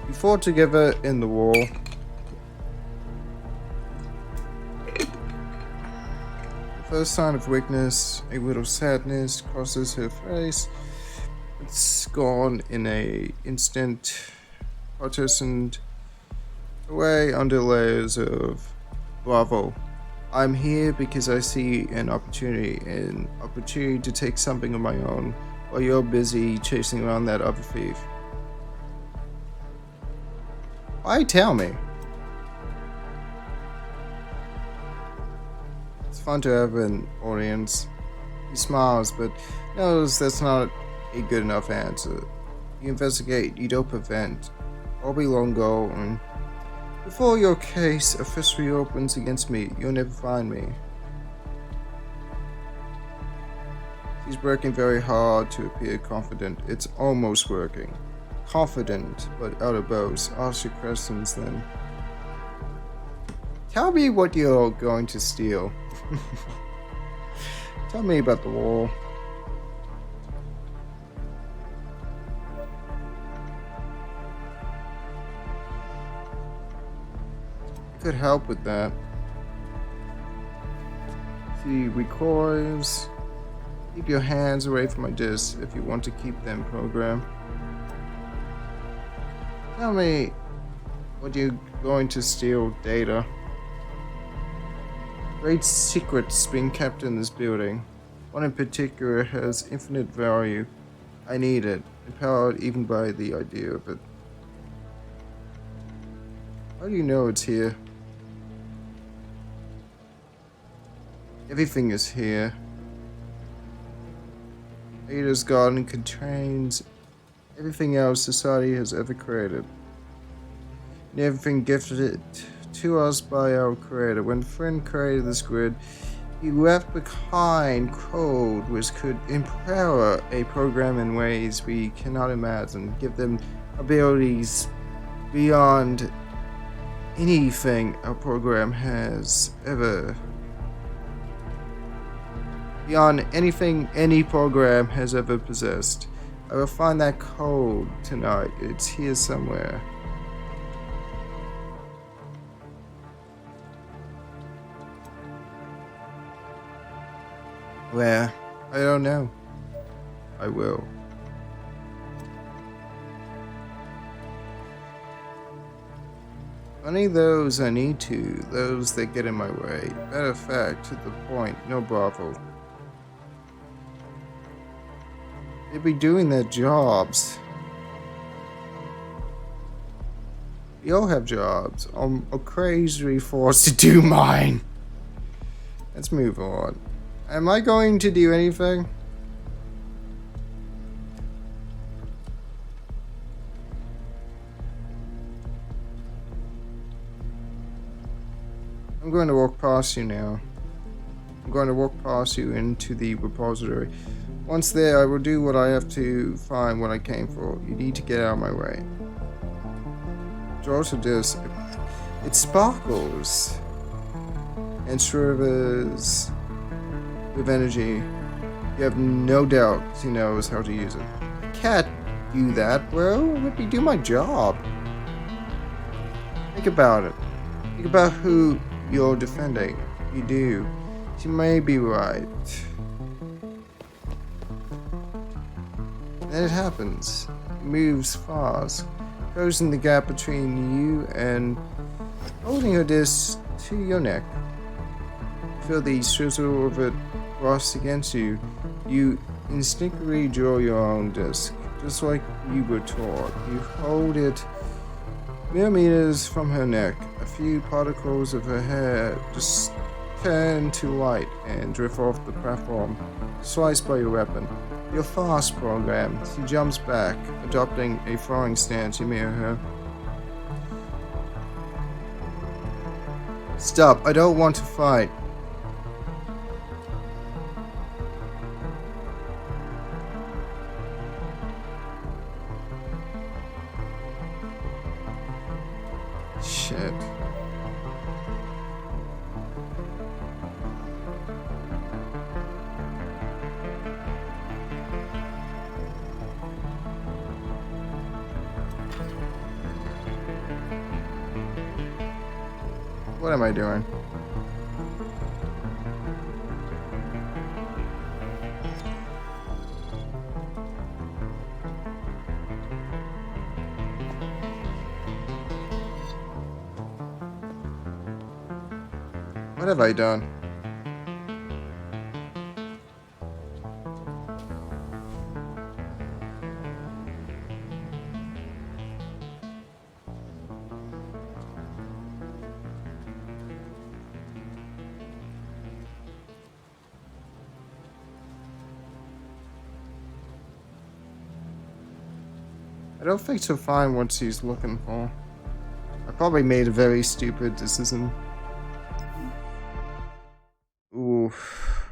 We fought together in the war. First sign of weakness, a little sadness crosses her face. It's gone in an instant, partitioned away under layers of bravo. I'm here because I see an opportunity to take something of my own while you're busy chasing around that other thief. Why tell me? Fun to have an audience. He smiles, but knows that's not a good enough answer. You investigate, you don't prevent. All be long ago, and before your case officially opens against me, you'll never find me. She's working very hard to appear confident. It's almost working. confident but out of boast. Ask your questions then. Tell me what you're going to steal. Tell me about the wall. I could help with that. See, recoils. Keep your hands away from my disc if you want to keep them programmed. Tell me what you're going to steal, data. Great secrets being kept in this building. One in particular has infinite value. I need it, empowered even by the idea of it. How do you know it's here? Everything is here. Ada's garden contains everything else society has ever created. And everything gifted to us by our creator. When Friend created this grid, he left behind code which could empower a program in ways we cannot imagine, give them abilities beyond anything our program has ever. Beyond anything any program has ever possessed. I will find that code tonight. It's here somewhere. Where? I don't know. I will. Only those I need to, those that get in my way. Matter of fact, to the point, no bravo. They be doing their jobs. We all have jobs. I'm crazily forced to do mine. Let's move on. Am I going to do anything? I'm going to walk past you now. I'm going to walk past you into the repository. Once there, I will do what I have to find what I came for. You need to get out of my way. Draw to this. It sparkles and shivers with energy. You have no doubt he knows how to use it. I can't do that, bro. Let me do my job. Think about it. Think about who you're defending. You do. You may be right. Then it happens. It moves fast, closing the gap between you and holding your disc to your neck. Feel the sizzle of it brush against you. You instinctively draw your own disc, just like you were taught. You hold it millimeters from her neck. A few particles of her hair just turn to light and drift off the platform, sliced by your weapon. You're fast programmed. She jumps back, adopting a throwing stance. You mirror her. Stop, I don't want to fight. Shit. What am I doing? What have I done? I don't think he'll find what he's looking for. I probably made a very stupid decision. Oof.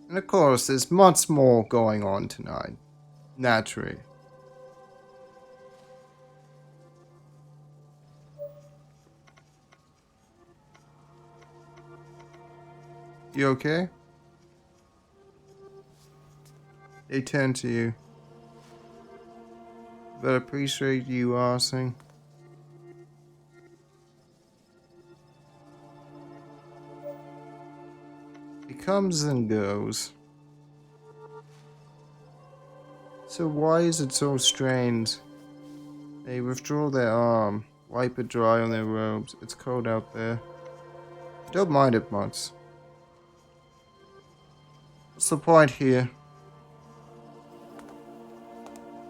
And of course, there's much more going on tonight. Naturally. You okay? They turn to you. But I appreciate you asking. It comes and goes. So why is it so strange? They withdraw their arm, wipe it dry on their robes. It's cold out there. Don't mind it much. What's the point here?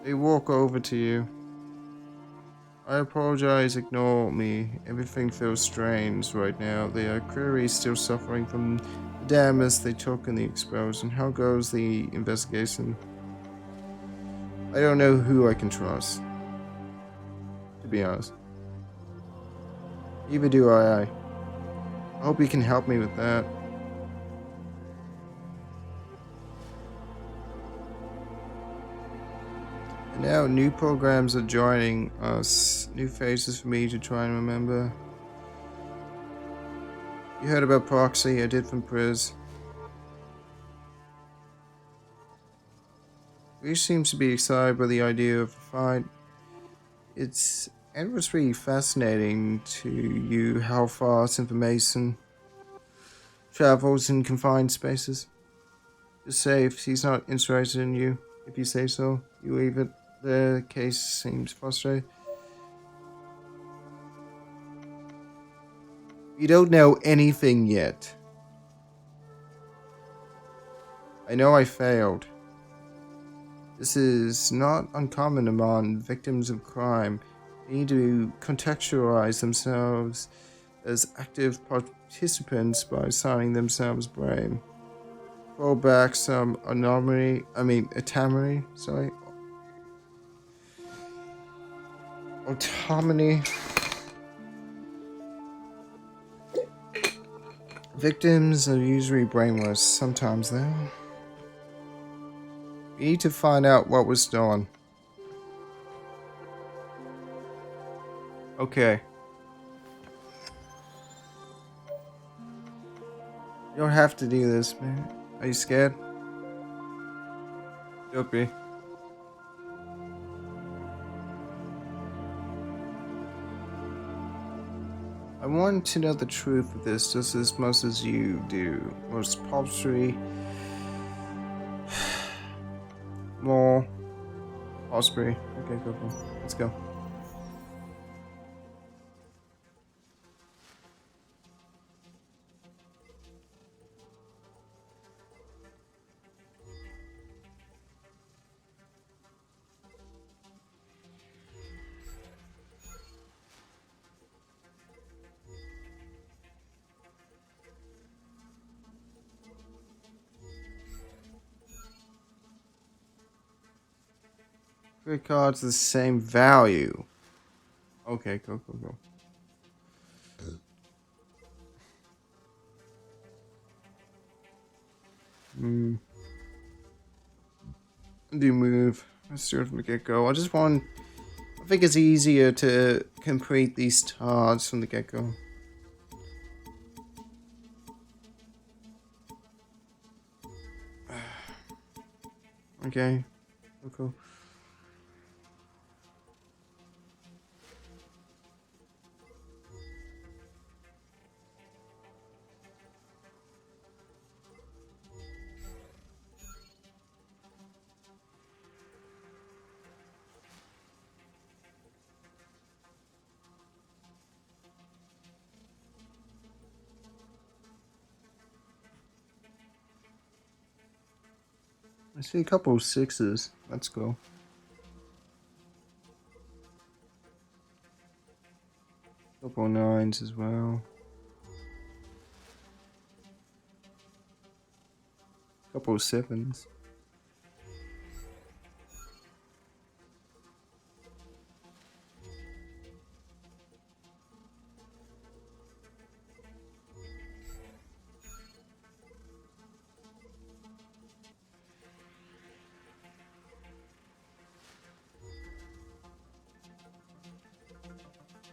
They walk over to you. I apologize, ignore me. Everything feels strange right now. They are clearly still suffering from the damage they took in the explosion. How goes the investigation? I don't know who I can trust, to be honest. Neither do I. I hope you can help me with that. And now new programs are joining us. New faces for me to try and remember. You heard about Proxy, I did from Priz. He seems to be excited by the idea of a fight. It's endlessly fascinating to you how fast information travels in confined spaces. Just say if he's not interested in you, if you say so, you leave it. The case seems frustrating. You don't know anything yet. I know I failed. This is not uncommon among victims of crime. They need to contextualize themselves as active participants by signing themselves brave. Pull back some autonomy, autonomy. Victims are usually brainless, sometimes though. We need to find out what was done. Okay. You don't have to do this, man. Are you scared? Don't be. I want to know the truth of this just as much as you do. Most paltry. More. Osprey. Okay, go. Let's go. Three cards the same value. Okay, go. Do move. Let's do it from the get-go. I think it's easier to complete these tasks from the get-go. Okay. Cool. I see a couple of sixes. Let's go. Couple of nines as well. Couple of sevens.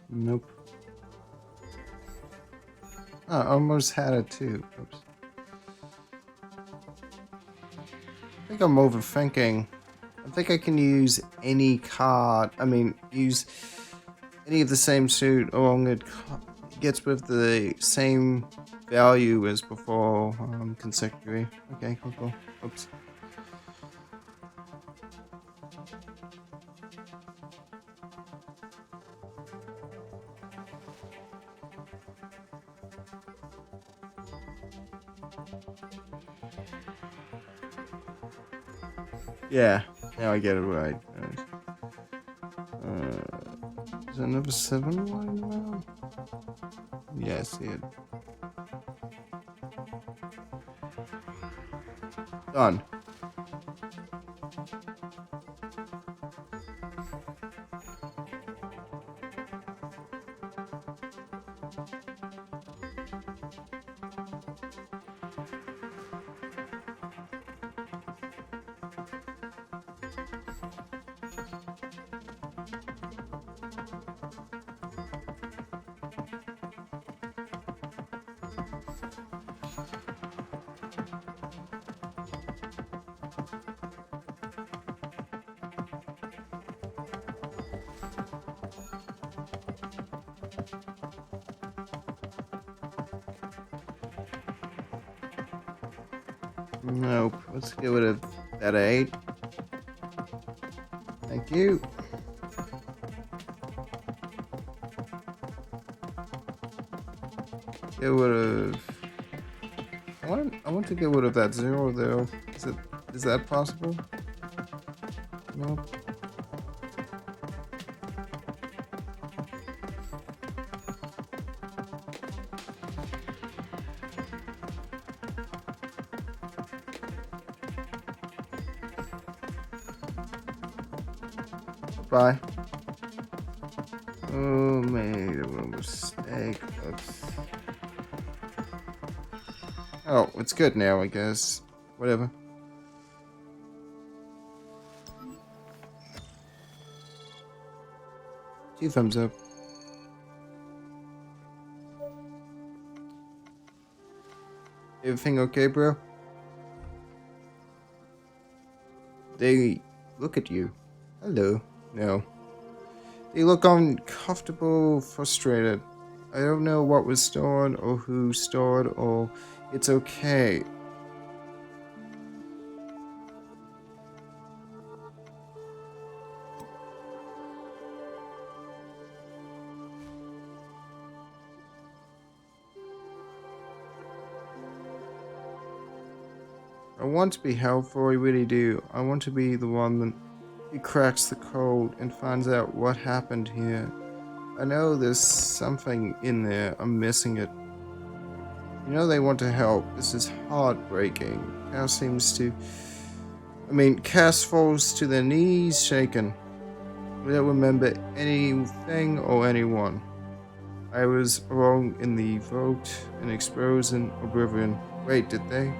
Nope. Oh, I almost had it too. Oops. I think I'm overthinking. I think I can use any card. I mean, use any of the same suit along it gets with the same value as before consecutively. Okay, cool. Oops. Yeah, now I get it right. Is there another 7 lying around? Yeah, I see it. Done. Nope. Let's get rid of that 8. Thank you. Get rid of. I want to get rid of that 0 though. Is that possible? Nope. Bye. Oh, made a little mistake. Oops. Oh, it's good now, I guess. Whatever. 2 thumbs up. Everything okay, bro? They look at you. Hello. No. They look uncomfortable, frustrated. I don't know what was stored or who stored or it's okay. I want to be helpful, I really do. I want to be the one that cracks the code and finds out what happened here. I know there's something in there. I'm missing it. You know they want to help. This is heartbreaking. Cass falls to their knees, shaken. They don't remember anything or anyone. I was wrong in the vote and exposed in oblivion. Wait, did they?